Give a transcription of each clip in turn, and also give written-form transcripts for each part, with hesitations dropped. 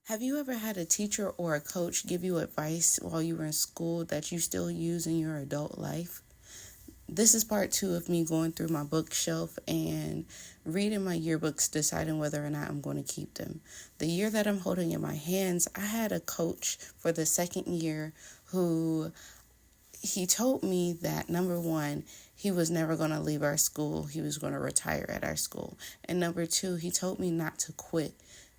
Have you ever had a teacher or a coach give you advice while you were in school that you still use in your adult life? This is part two of me going through my bookshelf and reading my yearbooks, deciding whether or not I'm going to keep them. The year that I'm holding in my hands, I had a coach for the second year who he told me that number one, he was never going to leave our school. He was going to retire at our school. And number two, he told me not to quit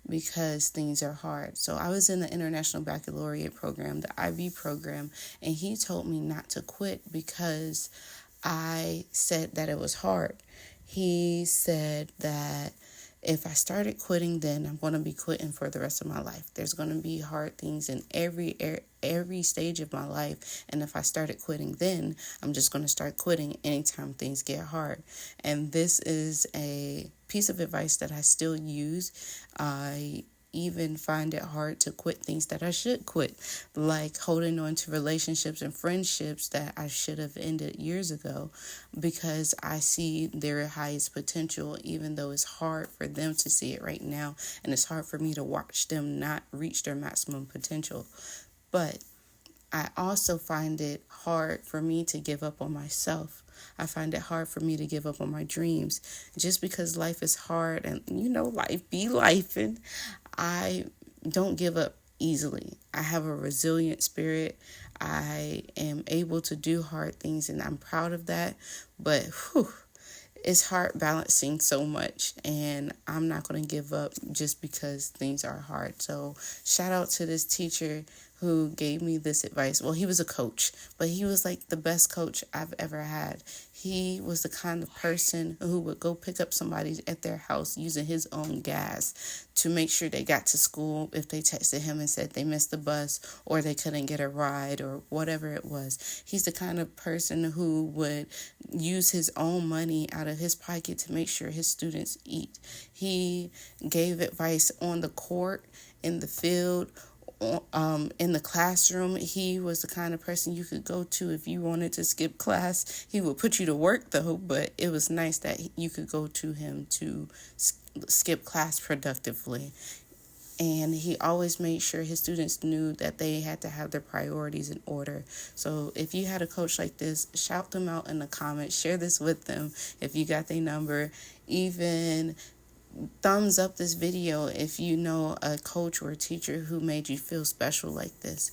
because things are hard. So I was in the International Baccalaureate program, the IB program, and he told me not to quit because I said that it was hard. He said that if I started quitting, then I'm going to be quitting for the rest of my life. There's going to be hard things in every stage of my life, and if I started quitting, then I'm just going to start quitting anytime things get hard. And this is a piece of advice that I still use. I even find it hard to quit things that I should quit, like holding on to relationships and friendships that I should have ended years ago, because I see their highest potential, even though it's hard for them to see it right now, and it's hard for me to watch them not reach their maximum potential. But I also find it hard for me to give up on myself. I find it hard for me to give up on my dreams just because life is hard, and life be life, and I don't give up easily. I have a resilient spirit. I am able to do hard things, and I'm proud of that. But it's hard balancing so much, and I'm not going to give up just because things are hard. So shout out to this teacher who gave me this advice. Well, he was a coach, but he was like the best coach I've ever had. He was the kind of person who would go pick up somebody at their house using his own gas to make sure they got to school if they texted him and said they missed the bus or they couldn't get a ride or whatever it was. He's the kind of person who would use his own money out of his pocket to make sure his students eat. He gave advice on the court, in the field, in the classroom. He was the kind of person you could go to if you wanted to skip class. He would put you to work though, but it was nice that you could go to him to skip class productively. And he always made sure his students knew that they had to have their priorities in order. So if you had a coach like this, shout them out in the comments. Share this with them if you got their number. Even thumbs up this video if you know a coach or a teacher who made you feel special like this.